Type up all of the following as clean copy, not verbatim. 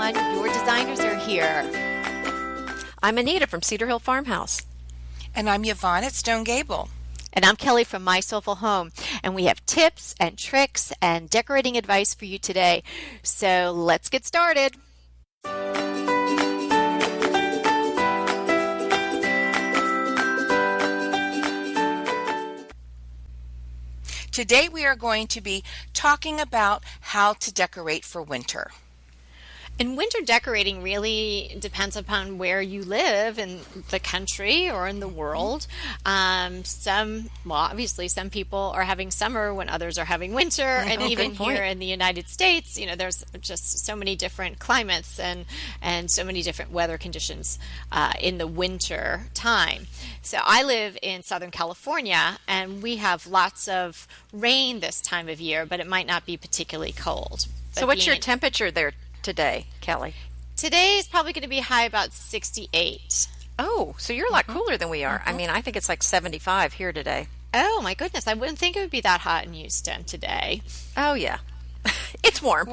everyone. Your designers are here. I'm Anita from Cedar Hill Farmhouse. And I'm Yvonne at Stone Gable. And I'm Kelly from My Soulful Home. And we have tips and tricks and decorating advice for you today. So let's get started. Today we are going to be talking about how to decorate for winter. And winter decorating really depends upon where you live in the country or in the world. Obviously some people are having summer when others are having winter. And even here in the United States, there's just so many different climates and so many different weather conditions in the winter time. So I live in Southern California, and we have lots of rain this time of year, but it might not be particularly cold. So what's your temperature there today, Kelly? Today is probably going to be high about 68. Oh, so you're a lot cooler than we are. I mean, I think it's like 75 here today. Oh, my goodness. I wouldn't think it would be that hot in Houston today. Oh, yeah. It's warm.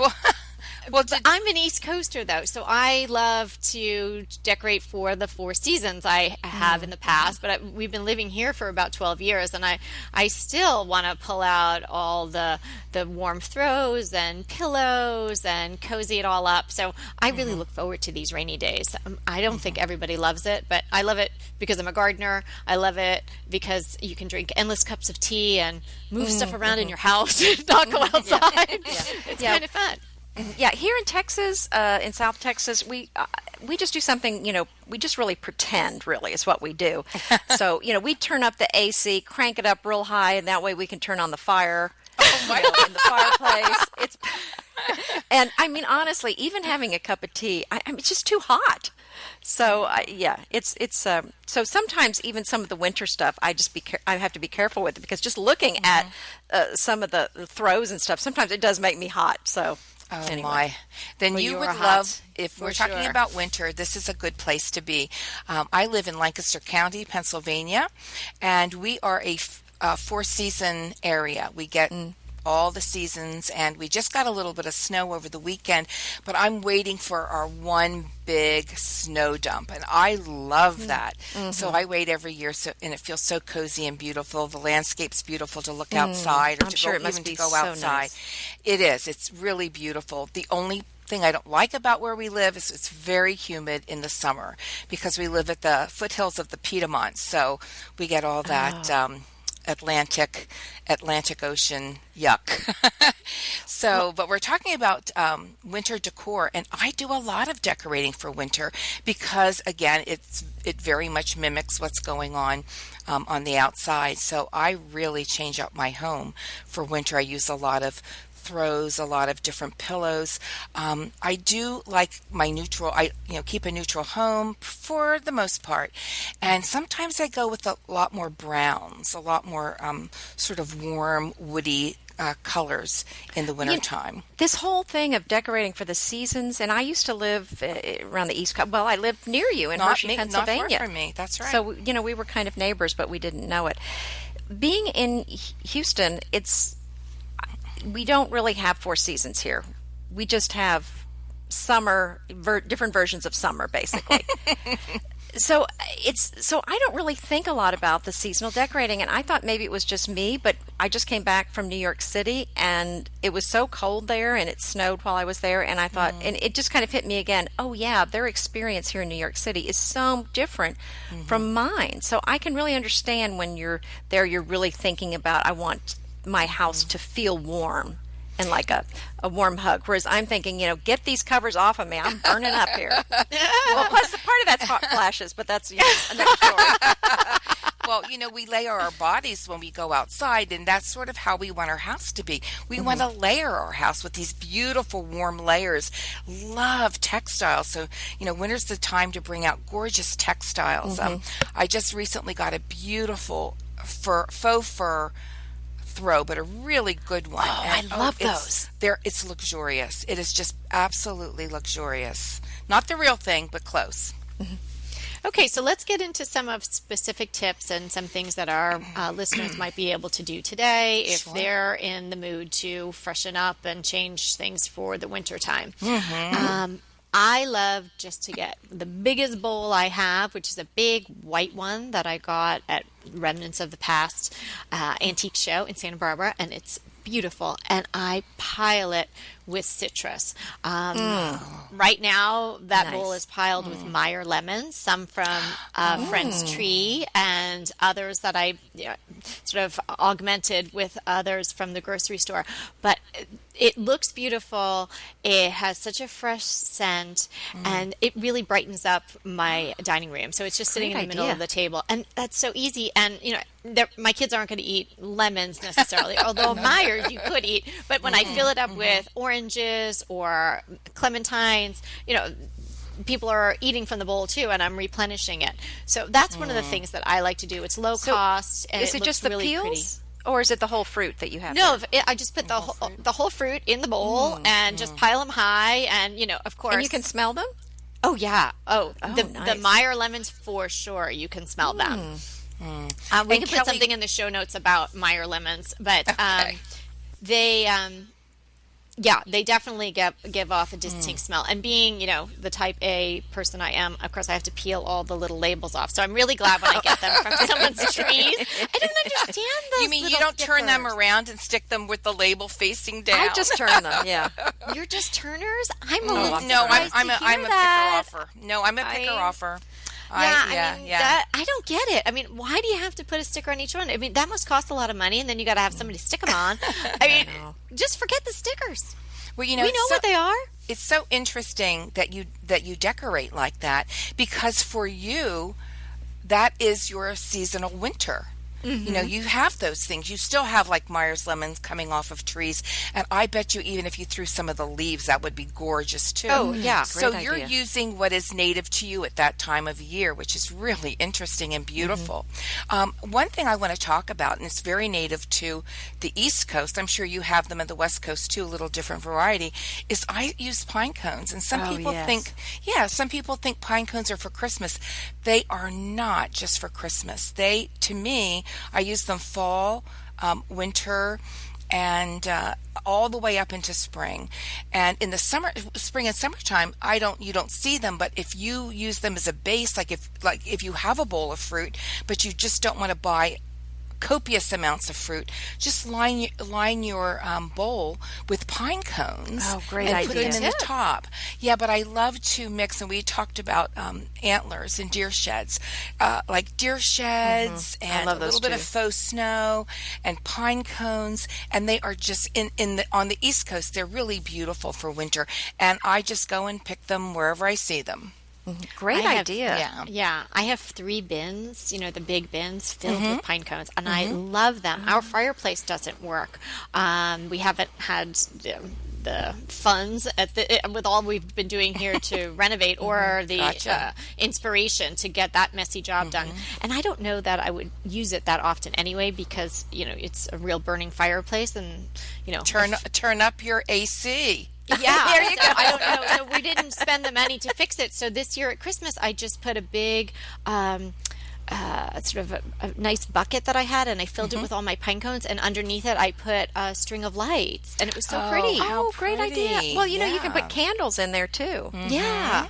Well, I'm an East Coaster, though, so I love to decorate for the 4 seasons I have in the past. But we've been living here for about 12 years, and I still want to pull out all the warm throws and pillows and cozy it all up. So I really look forward to these rainy days. I don't think everybody loves it, but I love it because I'm a gardener. I love it because you can drink endless cups of tea and move stuff around in your house and not go outside. It's kind of fun. Yeah, here in Texas, in South Texas, we just do something, we just really pretend, really, is what we do. So, we turn up the AC, crank it up real high, and that way we can turn on the fire in the fireplace. And, I mean, honestly, even having a cup of tea, it's just too hot. So, so sometimes even some of the winter stuff, I have to be careful with it, because just looking at some of the throws and stuff, sometimes it does make me hot, so... Oh, anyway. my. Then you would love, if we're talking about winter, this is a good place to be. I live in Lancaster County, Pennsylvania, and we are a 4-season area. We get all the seasons, and we just got a little bit of snow over the weekend, but I'm waiting for our one big snow dump, and I love that. So I wait every year, and it feels so cozy and beautiful. The landscape's beautiful to look outside, or to go outside. Nice. It is. It's really beautiful. The only thing I don't like about where we live is it's very humid in the summer, because we live at the foothills of the Piedmont, so we get all that Atlantic Ocean yuck. But we're talking about winter decor, and I do a lot of decorating for winter because, again, it very much mimics what's going on the outside. So I really change up my home for winter. I use a lot of throws, a lot of different pillows. I do like my neutral. I keep a neutral home for the most part, and sometimes I go with a lot more browns, a lot more sort of warm, woody colors in the wintertime. This whole thing of decorating for the seasons, and I used to live around the East Coast. Well, I lived near you in Hershey, Pennsylvania. Not far from me. That's right. So we were kind of neighbors, but we didn't know it. Being in Houston, we don't really have 4 seasons here. We just have summer, different versions of summer, basically. So I don't really think a lot about the seasonal decorating, and I thought maybe it was just me, but I just came back from New York City, and it was so cold there, and it snowed while I was there, and I thought, and it just kind of hit me again, oh yeah, their experience here in New York City is so different from mine. So I can really understand when you're there, you're really thinking about, I want my house to feel warm and like a warm hug, whereas I'm thinking, get these covers off of me, I'm burning up here. Well, plus the part of that's hot flashes, but that's another story. Well, we layer our bodies when we go outside, and that's sort of how we want our house to be. We want to layer our house with these beautiful warm layers. Love textiles. So, winter's the time to bring out gorgeous textiles. I just recently got a beautiful faux fur throw, but a really good one. Oh, I love those. It's luxurious. It is just absolutely luxurious. Not the real thing, but close. Okay, so let's get into some of specific tips and some things that our listeners might be able to do today if they're in the mood to freshen up and change things for the winter time. I love just to get the biggest bowl I have, which is a big white one that I got at Remnants of the Past antique show in Santa Barbara, and it's beautiful, and I pile it with citrus. Right now, that bowl is piled with Meyer Lemons, some from Friend's Tree, and others that I sort of augmented with others from the grocery store. But it looks beautiful. It has such a fresh scent, and it really brightens up my dining room. So it's just sitting in the middle of the table, and that's so easy. And my kids aren't going to eat lemons necessarily, although Myers you could eat. But when I fill it up with oranges or clementines, people are eating from the bowl too, and I'm replenishing it. So that's one of the things that I like to do. It's low cost, and is it looks just the really peels? pretty. Or is it the whole fruit that you have? No, I just put the whole fruit in the bowl and just pile them high, and of course. And you can smell them? Oh yeah. The nice. Meyer lemons for sure. You can smell them. We can put something in the show notes about Meyer lemons, but they definitely give off a distinct smell. And being, the type A person I am, of course, I have to peel all the little labels off. So I'm really glad when I get them from someone's trees. I don't understand those. You mean you don't turn them around and stick them with the label facing down? I just turn them. Yeah. You're just turners? I'm a little no. I'm a picker that. offer. No, I'm a picker offer. I don't get it. I mean, why do you have to put a sticker on each one? I mean, that must cost a lot of money, and then you got to have somebody stick them on. I mean, just forget the stickers. Well, we know what they are. It's so interesting that you decorate like that, because for you, that is your seasonal winter. You have those things. You still have like Meyer's lemons coming off of trees, and I bet you even if you threw some of the leaves, that would be gorgeous too. Oh yeah, so you're using what is native to you at that time of year, which is really interesting and beautiful. One thing I want to talk about, and it's very native to the East Coast, I'm sure you have them in the West Coast too, a little different variety, is I use pine cones. And some people think pine cones are for Christmas. They are not just for Christmas. To me, I use them fall, winter, and all the way up into spring. And in the spring and summertime, you don't see them. But if you use them as a base, like if you have a bowl of fruit, but you just don't want to buy copious amounts of fruit, just line your bowl with pine cones. Oh, great and idea. Put them in the top. Yeah, but I love to mix, and we talked about antlers and deer sheds, like deer sheds and a little bit of faux snow and pine cones, and they are just on the East Coast. They're really beautiful for winter, and I just go and pick them wherever I see them. Great idea. Yeah. I have 3 bins, the big bins filled with pine cones, and I love them. Our fireplace doesn't work. We haven't had the funds with all we've been doing here to renovate or the inspiration to get that messy job done. And I don't know that I would use it that often anyway, because it's a real burning fireplace, and turn up your AC. Yeah, there you go. I don't know. So we didn't spend the money to fix it. So this year at Christmas, I just put a big, sort of a nice bucket that I had, and I filled it with all my pine cones. And underneath it, I put a string of lights, and it was so pretty. Oh, great idea! Well, you can put candles in there too. Yeah.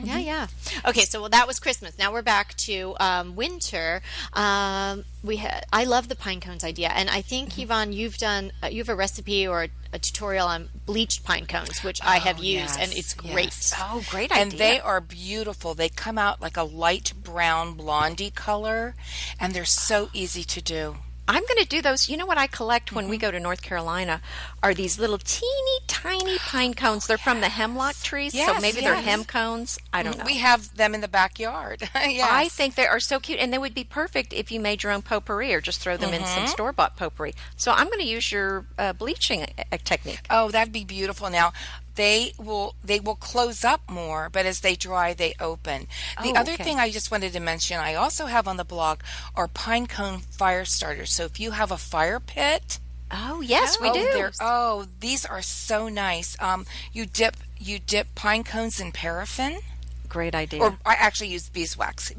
Yeah. Okay, so that was Christmas. Now we're back to winter. I love the pine cones idea, and I think Yvonne, you have a recipe or a tutorial on bleached pine cones, which I have used, and it's great. Yes. Oh, great idea! And they are beautiful. They come out like a light brown blondie color, and they're so easy to do. I'm going to do those. You know what I collect when we go to North Carolina are these little teeny tiny pine cones. They're from the hemlock trees, so maybe they're hem cones. I don't know. We have them in the backyard. Yes. I think they are so cute, and they would be perfect if you made your own potpourri or just throw them in some store-bought potpourri. So I'm going to use your bleaching technique. Oh, that'd be beautiful. Now, they will close up more, but as they dry, they open. The other thing I just wanted to mention, I also have on the blog, are pine cone fire starters. So if you have a fire pit, oh yes, we do. These are so nice. You dip pine cones in paraffin. Great idea. Or I actually use beeswax,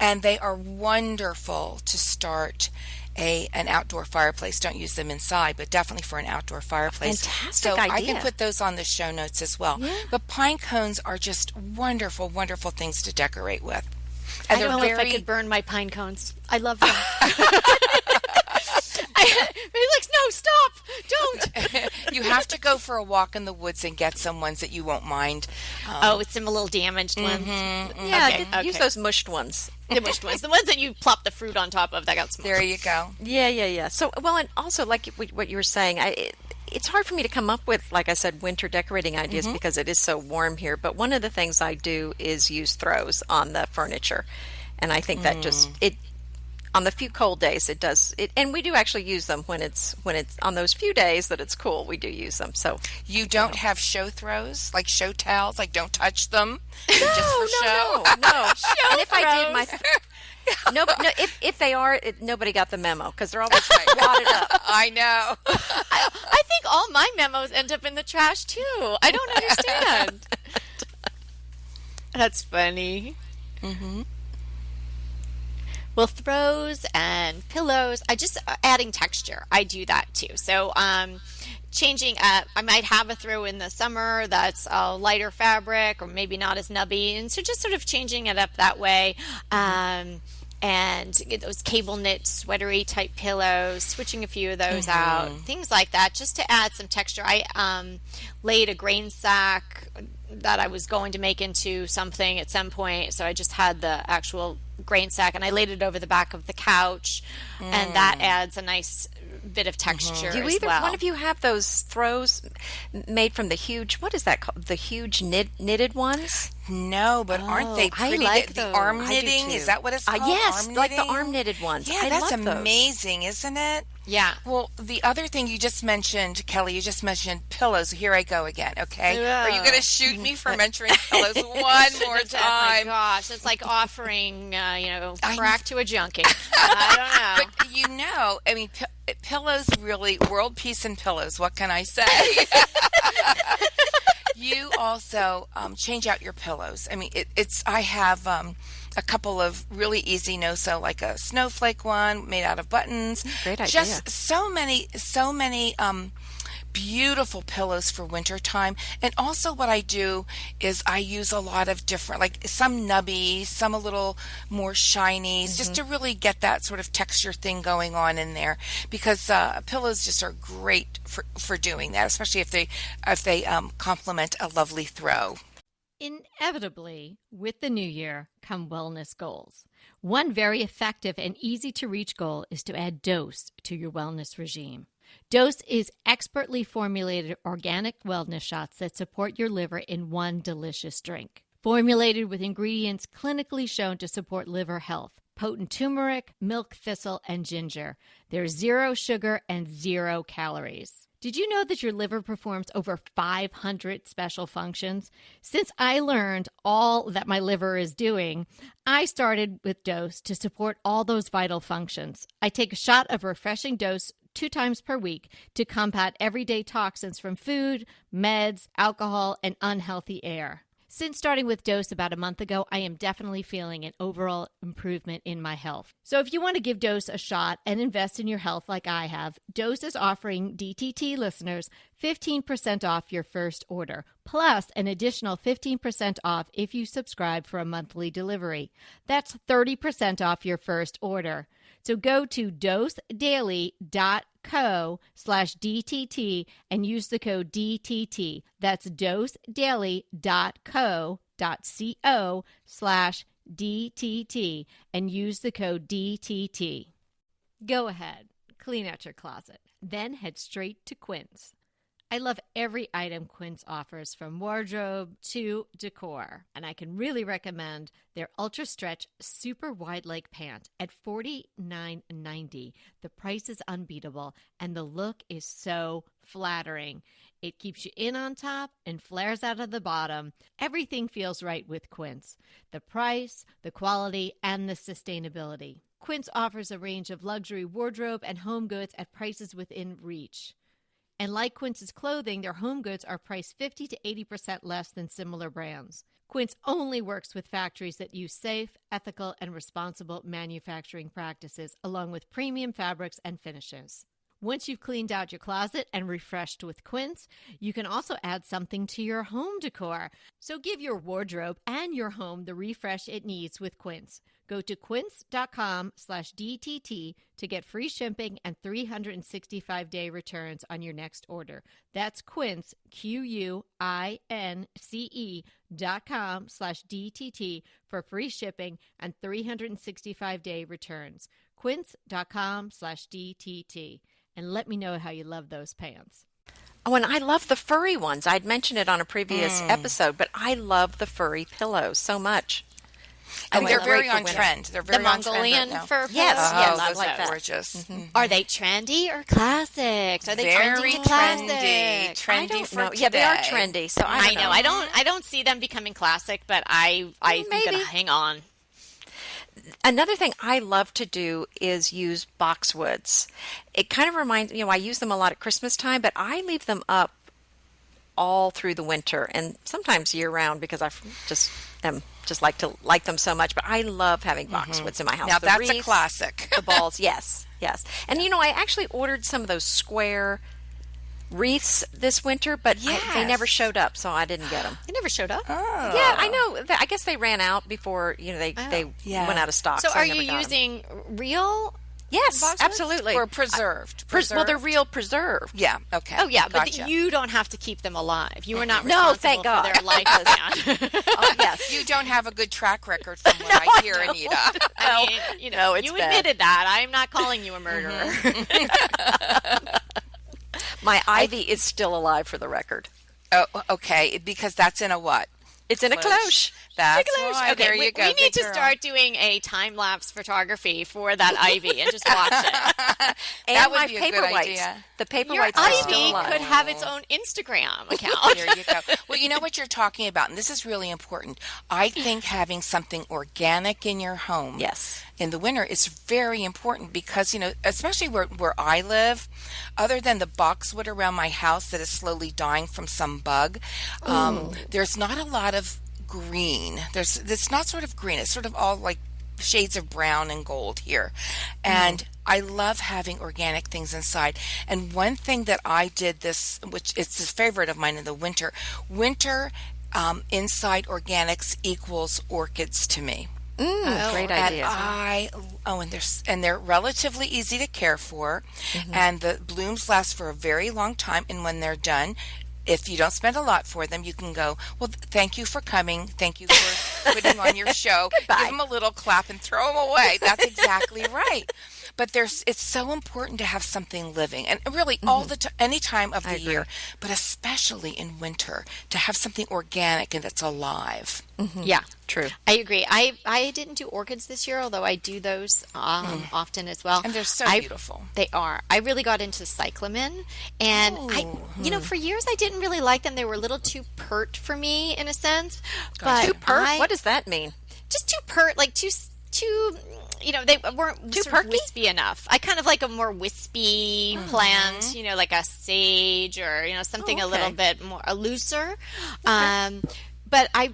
and they are wonderful to start an outdoor fireplace. Don't use them inside, but definitely for an outdoor fireplace. Fantastic so idea. I can put those on the show notes as well. Yeah. But pine cones are just wonderful, wonderful things to decorate with. And I don't know if I could burn my pine cones. I love them. He's like, no, stop, don't. You have to go for a walk in the woods and get some ones that you won't mind. It's some little damaged ones. Yeah, use those mushed ones. The mushed ones. The ones that you plop the fruit on top of that got smushed. There you go. Yeah. So, well, and also, like what you were saying, it's hard for me to come up with, like I said, winter decorating ideas because it is so warm here. But one of the things I do is use throws on the furniture. And I think that just, on the few cold days, it does it, and we do actually use them when it's on those few days that it's cool. We do use them. So you don't have show throws, like show towels, like don't touch them, just for show. No. And if I did my if they are, nobody got the memo because they're always wadded up. I know. I think all my memos end up in the trash too. I don't understand. That's funny. Well, throws and pillows, I just adding texture. I do that too. So changing up, I might have a throw in the summer that's a lighter fabric or maybe not as nubby. And so just sort of changing it up that way. And get those cable knit sweatery type pillows, switching a few of those out, things like that, just to add some texture. I laid a grain sack that I was going to make into something at some point, so I just had the actual grain sack, and I laid it over the back of the couch, and that adds a nice bit of texture Do as either well. one of you have those throws made from the huge, what is that called? The huge knitted ones? No, but aren't they pretty? I like the those. arm I do knitting, too. is that what it's called? Yes, arm like the knitting? arm knitted ones. Yeah, I that's love those. amazing, isn't it? Yeah. Well, the other thing you just mentioned, Kelly, you just mentioned pillows. Here I go again, okay? Are you going to shoot me for mentioning pillows one more Oh my time? gosh, it's like offering, crack to a junkie. I don't know. But I mean, pillows really, world peace and pillows. What can I say? You also change out your pillows. I mean, I have a couple of really easy no-sew, like a snowflake one made out of buttons. Great idea. Just so many beautiful pillows for wintertime. And also what I do is I use a lot of different, like some nubby, some a little more shiny, just to really get that sort of texture thing going on in there. Because pillows just are great for doing that, especially if they complement a lovely throw. Inevitably, with the new year come wellness goals. One very effective and easy to reach goal is to add dose to your wellness regime. Dose is expertly formulated organic wellness shots that support your liver in one delicious drink. Formulated with ingredients clinically shown to support liver health. Potent turmeric, milk thistle, and ginger. There's 0 sugar and 0 calories. Did you know that your liver performs over 500 special functions? Since I learned all that my liver is doing, I started with Dose to support all those vital functions. I take a shot of refreshing Dose 2 times per week to combat everyday toxins from food, meds, alcohol, and unhealthy air. Since starting with Dose about a month ago, I am definitely feeling an overall improvement in my health. So if you want to give Dose a shot and invest in your health like I have, Dose is offering DTT listeners 15% off your first order, plus an additional 15% off if you subscribe for a monthly delivery. That's 30% off your first order. So go to dosedaily.co/DTT and use the code DTT. That's dosedaily.co.co/DTT and use the code DTT. Go ahead, clean out your closet, then head straight to Quince. I love every item Quince offers, from wardrobe to decor, and I can really recommend their Ultra Stretch Super Wide Leg Pant at $49.90. The price is unbeatable, and the look is so flattering. It keeps you in on top and flares out of the bottom. Everything feels right with Quince. The price, the quality, and the sustainability. Quince offers a range of luxury wardrobe and home goods at prices within reach. And like Quince's clothing, their home goods are priced 50 to 80% less than similar brands. Quince only works with factories that use safe, ethical, and responsible manufacturing practices, along with premium fabrics and finishes. Once you've cleaned out your closet and refreshed with Quince, you can also add something to your home decor. So give your wardrobe and your home the refresh it needs with Quince. Go to quince.com/DTT to get free shipping and 365-day returns on your next order. That's Quince, QUINCE.com/DTT for free shipping and 365-day returns. Quince.com/DTT. And let me know how you love those pants. Oh, and I love the furry ones. I'd mentioned it on a previous episode, but I love the furry pillows so much. And they're very on trend. They're very on trend right now. The Mongolian fur pillows? Yes, Oh, I those like are that. gorgeous. Mm-hmm. Are they trendy or classics? Are they Very trendy to classic? trendy for today. Yeah, they are trendy. So I know. I don't see them becoming classic, but I'm gonna hang on. Another thing I love to do is use boxwoods. It kind of reminds me, I use them a lot at Christmas time, but I leave them up all through the winter and sometimes year round because I just like them so much. But I love having boxwoods in my house. Now The that's wreaths, a classic. The balls, yes. And I actually ordered some of those square wreaths this winter, but they never showed up, so I didn't get them. They never showed up? Oh. Yeah, I know. I guess they ran out before they went out of stock. So I are never you got 'em. using real? Yes, boxwoods? absolutely. Or preserved. Well, they're real preserved. Yeah, okay. Oh, yeah, but Gotcha. you don't have to keep them alive. You are not No, responsible thank God. for their lifespan. Oh, yes. You don't have a good track record from what I hear, Anita. I mean, No, it's you bad. admitted that. I'm not calling you a murderer. My ivy is still alive, for the record. Oh, okay, because that's in a what? It's in a cloche. That's why. Okay, There you go. We need Good to girl. start doing a time-lapse photography for that ivy and just watch it. And That would my be a paper good whites. idea. The paper Your whites are still ivy alive. could have its own Instagram account. There you go. Well, you know what you're talking about, and this is really important. I think having something organic in your home Yes. in the winter is very important because, especially where I live, other than the boxwood around my house that is slowly dying from some bug, there's not a lot of green. It's not sort of green. It's sort of all like shades of brown and gold here. And I love having organic things inside. And one thing that I did this, which it's a favorite of mine in the winter, inside organics equals orchids to me. Great idea. And they're relatively easy to care for, and the blooms last for a very long time. And when they're done, if you don't spend a lot for them, you can go, well, thank you for coming. Thank you for putting on your show. Give them a little clap and throw them away. That's exactly right. But it's so important to have something living, and really all any time of the year, but especially in winter, to have something organic and that's alive. Yeah, True. I agree. I didn't do orchids this year, although I do those often as well. And they're so beautiful. They are. I really got into cyclamen, and for years I didn't really like them. They were a little too pert for me in a sense. But Too pert? What does that mean? Just too pert, like too. They weren't Too sort of perky? wispy enough. I kind of like a more wispy plant, like a sage or something a little bit more looser. But I'm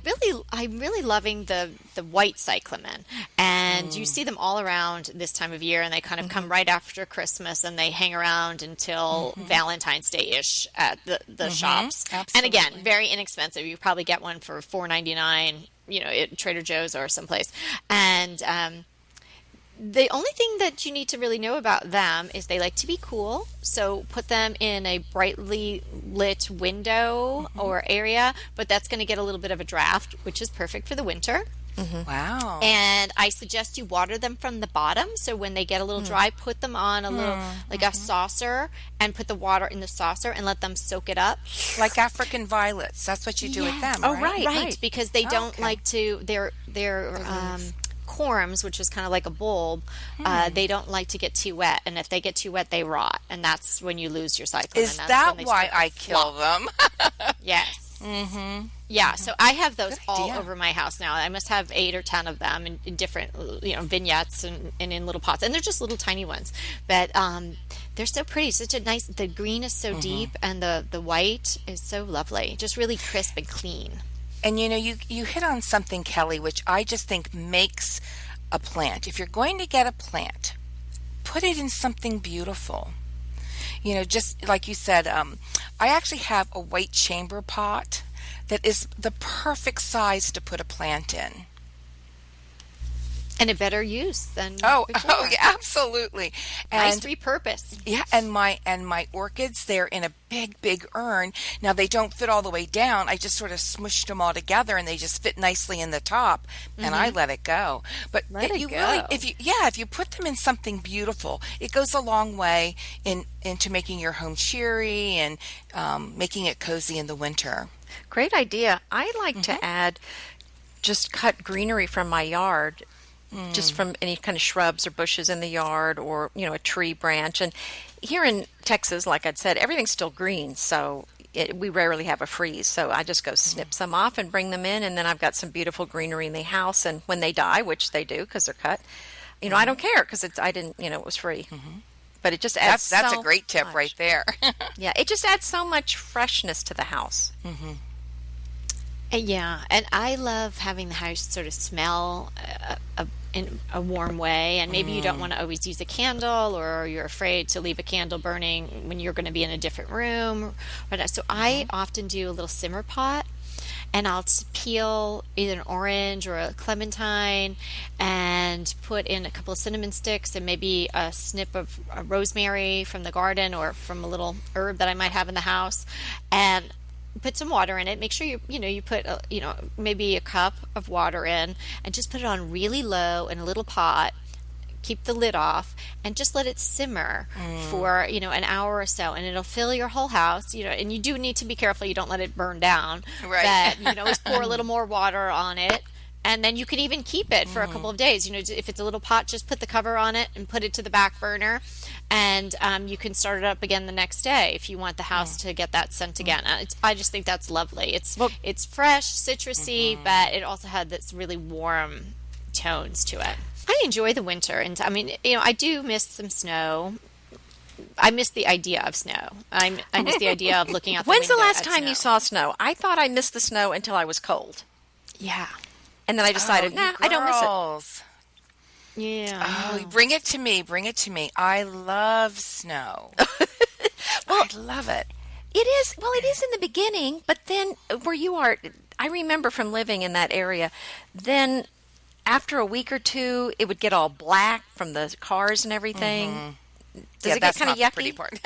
really loving the white cyclamen, and you see them all around this time of year, and they kind of come right after Christmas, and they hang around until Valentine's Day-ish at the shops. Absolutely. And again, very inexpensive. You probably get one for $4.99, at Trader Joe's or someplace. And the only thing that you need to really know about them is they like to be cool. So put them in a brightly lit window or area, but that's going to get a little bit of a draft, which is perfect for the winter. Wow. And I suggest you water them from the bottom. So when they get a little dry, put them on a little, like a saucer, and put the water in the saucer and let them soak it up. Like African violets. That's what you do with them, Oh, right? Right, because they don't Okay. like to, they're corms, which is kind of like a bulb, they don't like to get too wet. And if they get too wet, they rot. And that's when you lose your cyclamen. Is That's that when they why start to I kill them? Yes. Yeah, so I have those all idea. over my house now. I must have 8 or 10 of them in different, vignettes and in little pots. And they're just little tiny ones. But They're so pretty. Such a nice, the green is so deep, and the white is so lovely. Just really crisp and clean. And you hit on something, Kelly, which I just think makes a plant. If you're going to get a plant, put it in something beautiful. Just like you said, I actually have a white chamber pot that is the perfect size to put a plant in. And a better use than Oh, before. yeah, absolutely. And Nice repurpose. yeah, and my orchids, they're in a big urn. Now they don't fit all the way down. I just sort of smushed them all together, and they just fit nicely in the top. And I let it go. But Let it you go. really, if you put them in something beautiful, it goes a long way into making your home cheery and making it cozy in the winter. Great idea. I like to add just cut greenery from my yard, just from any kind of shrubs or bushes in the yard, or a tree branch. And here in Texas, like I'd said, everything's still green, so we rarely have a freeze. So I just go snip some off and bring them in, and then I've got some beautiful greenery in the house. And when they die, which they do because they're cut, I don't care because I didn't, it was free. But it just adds That's so a great tip much. right there. Yeah, it just adds so much freshness to the house. Yeah, and I love having the house sort of smell in a warm way. And maybe you don't want to always use a candle, or you're afraid to leave a candle burning when you're going to be in a different room. So I often do a little simmer pot, and I'll peel either an orange or a clementine and put in a couple of cinnamon sticks and maybe a snip of rosemary from the garden or from a little herb that I might have in the house, and put some water in it. Make sure you put maybe a cup of water in, and just put it on really low in a little pot. Keep the lid off and just let it simmer for an hour or so, and it'll fill your whole house. And you do need to be careful you don't let it burn down. Right. That you can always pour a little more water on it. And then you can even keep it for a couple of days. If it's a little pot, just put the cover on it and put it to the back burner. And you can start it up again the next day if you want the house to get that scent again. I just think that's lovely. It's fresh, citrusy, but it also had this really warm tones to it. I enjoy the winter. And I do miss some snow. I miss the idea of snow. I miss the idea of looking out the When's the window last at time snow. you saw snow? I thought I missed the snow until I was cold. Yeah. And then I decided, I don't miss it. Girls. Yeah. Oh, bring it to me. Bring it to me. I love snow. I love it. It is in the beginning, but then where you are, I remember from living in that area, then after a week or two, it would get all black from the cars and everything. Does it get kind of yucky? The pretty part.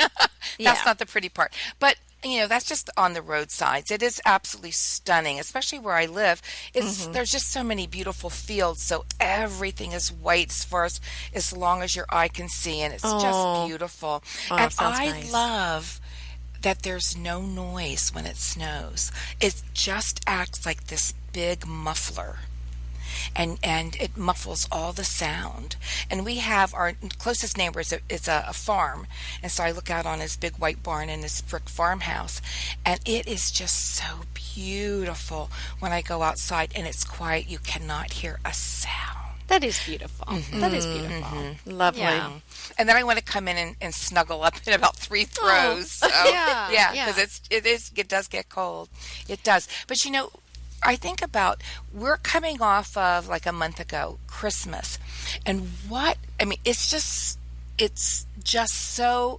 That's not the pretty part. But that's just on the roadsides. It is absolutely stunning, especially where I live. There's just so many beautiful fields, so everything is white as long as your eye can see, and it's just beautiful. And I nice. love that there's no noise when it snows. It just acts like this big muffler. And it muffles all the sound. And we have our closest neighbor is a farm, and so I look out on his big white barn and his brick farmhouse, and it is just so beautiful when I go outside and it's quiet. You cannot hear a sound. That is beautiful. That is beautiful. Lovely. Yeah. And then I want to come in and snuggle up in about 3 throws. So, because it does get cold. It does. But I think about, we're coming off of like a month ago, Christmas, and it's just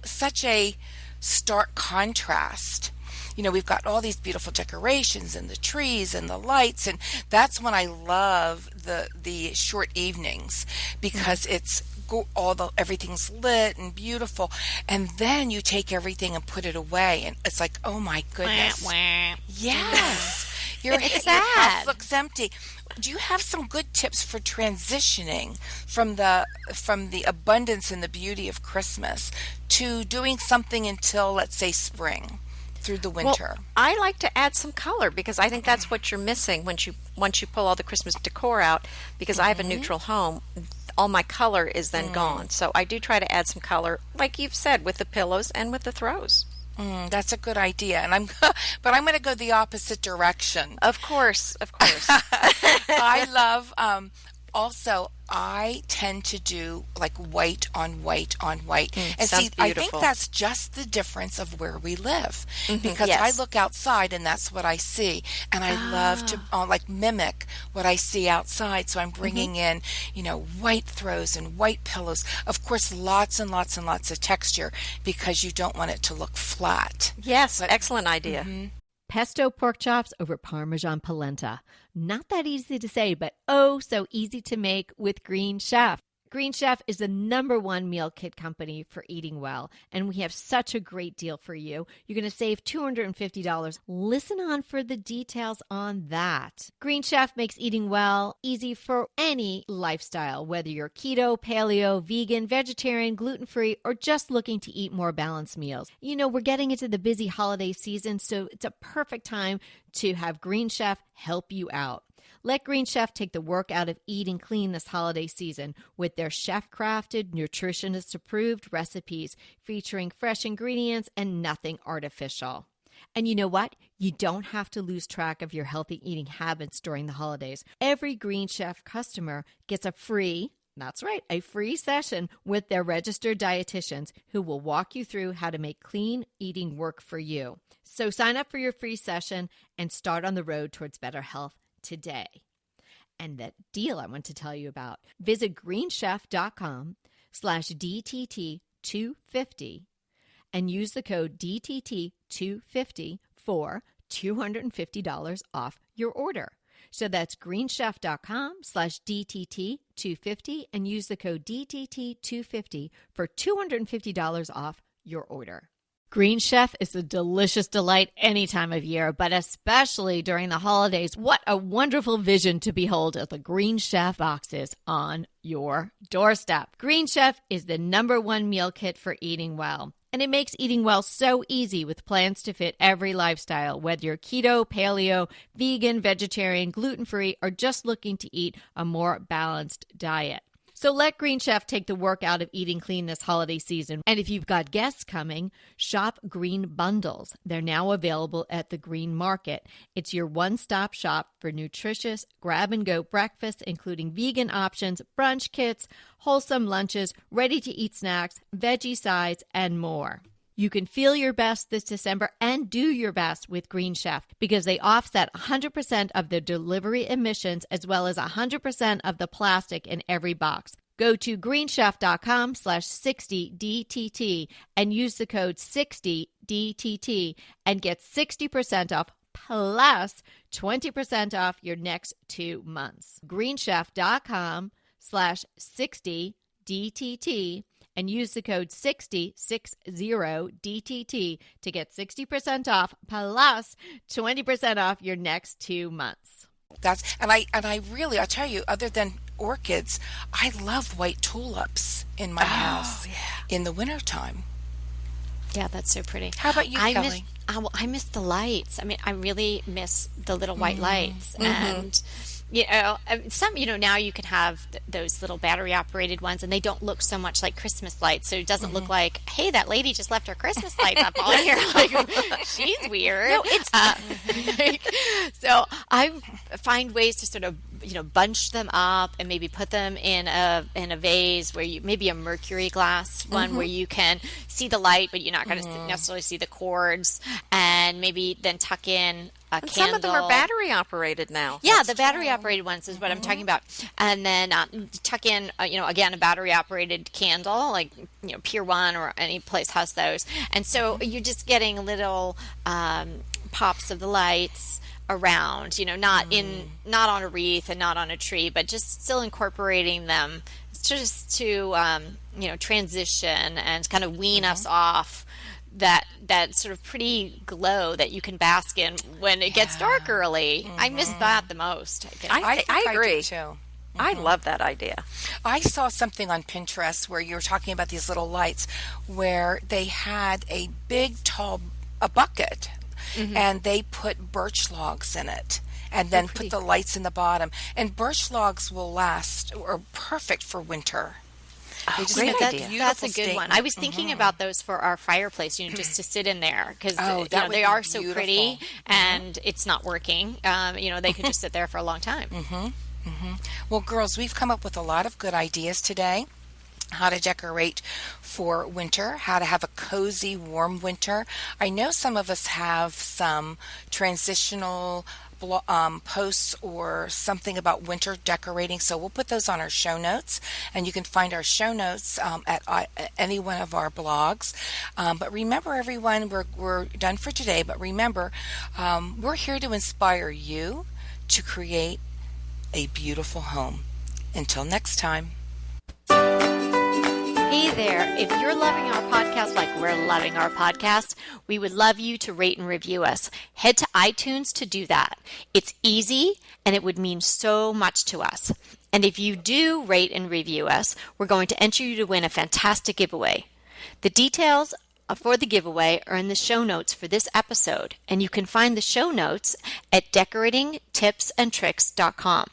such a stark contrast. We've got all these beautiful decorations and the trees and the lights, and that's when I love the short evenings, because everything's lit and beautiful, and then you take everything and put it away, and it's like, oh my goodness, yes. Your house looks empty. Do you have some good tips for transitioning from the abundance and the beauty of Christmas to doing something until, let's say, spring through the winter? Well, I like to add some color, because I think that's what you're missing once you pull all the Christmas decor out, because I have a neutral home. All my color is then gone. So I do try to add some color, like you've said, with the pillows and with the throws. That's a good idea, but I'm going to go the opposite direction. Of course. I love also, I tend to do like white on white on white. And sounds see, I think beautiful. that's just the difference of where we live. Because I Yes. look outside and that's what I see. And I love to like mimic what I see outside. So I'm bringing in, white throws and white pillows. Of course, lots and lots and lots of texture because you don't want it to look flat. Yes, excellent idea. Pesto pork chops over Parmesan polenta. Not that easy to say, but oh so easy to make with Green Chef. Green Chef is the #1 meal kit company for eating well, and we have such a great deal for you. You're going to save $250. Listen on for the details on that. Green Chef makes eating well easy for any lifestyle, whether you're keto, paleo, vegan, vegetarian, gluten-free, or just looking to eat more balanced meals. We're getting into the busy holiday season, so it's a perfect time to have Green Chef help you out. Let Green Chef take the work out of eating clean this holiday season with their chef-crafted, nutritionist-approved recipes featuring fresh ingredients and nothing artificial. And you know what? You don't have to lose track of your healthy eating habits during the holidays. Every Green Chef customer gets a free session with their registered dietitians who will walk you through how to make clean eating work for you. So sign up for your free session and start on the road towards better health today. And that deal I want to tell you about, visit greenchef.com/DTT250 and use the code DTT250 for $250 off your order. So that's greenchef.com/DTT250 and use the code DTT250 for $250 off your order. Green Chef is a delicious delight any time of year, but especially during the holidays. What a wonderful vision to behold as the Green Chef boxes on your doorstep. Green Chef is the #1 meal kit for eating well. And it makes eating well so easy with plans to fit every lifestyle, whether you're keto, paleo, vegan, vegetarian, gluten-free, or just looking to eat a more balanced diet. So let Green Chef take the work out of eating clean this holiday season. And if you've got guests coming, shop Green Bundles. They're now available at the Green Market. It's your one-stop shop for nutritious grab-and-go breakfasts, including vegan options, brunch kits, wholesome lunches, ready-to-eat snacks, veggie sides, and more. You can feel your best this December and do your best with Green Chef because they offset 100% of the delivery emissions as well as 100% of the plastic in every box. Go to greenchef.com/60DTT and use the code 60DTT and get 60% off plus 20% off your next 2 months. greenchef.com/60DTT and use the code 60DTT to get 60% off plus 20% off your next 2 months. I really, I'll tell you, other than orchids, I love white tulips in my house in the wintertime. Yeah, that's so pretty. How about you, Kelly? I miss the lights. I mean, I really miss the little white lights. And now you can have those little battery operated ones and they don't look so much like Christmas lights. So it doesn't look like, hey, that lady just left her Christmas lights up on here. Like, she's weird. No, it's so I find ways to sort of, bunch them up and maybe put them in a vase where maybe a mercury glass one where you can see the light, but you're not going to necessarily see the cords, and maybe then tuck in a candle. Some of them are battery operated now. Yeah, the battery operated ones is what I'm talking about. And then tuck in, again, a battery operated candle, like, Pier 1 or any place has those. And so you're just getting little pops of the lights around, not on a wreath and not on a tree, but just still incorporating them just to, transition and kind of wean us off that sort of pretty glow that you can bask in when it gets dark early. I miss that the most, I think. I agree. I do too. I love that idea. I saw something on Pinterest where you were talking about these little lights where they had a big tall bucket and they put birch logs in it and then put the lights in the bottom. And birch logs will last or perfect for winter. Oh, great idea. That's a good one. I was thinking about those for our fireplace, just to sit in there because they are so pretty and it's not working. They could just sit there for a long time. Well, girls, we've come up with a lot of good ideas today. How to decorate for winter, how to have a cozy, warm winter. I know some of us have some transitional posts or something about winter decorating, so we'll put those on our show notes, and you can find our show notes at any one of our blogs. But remember, everyone, we're done for today, but remember, we're here to inspire you to create a beautiful home. Until next time. Hey there. If you're loving our podcast like we're loving our podcast, we would love you to rate and review us. Head to iTunes to do that. It's easy and it would mean so much to us. And if you do rate and review us, we're going to enter you to win a fantastic giveaway. The details for the giveaway are in the show notes for this episode, and you can find the show notes at decoratingtipsandtricks.com.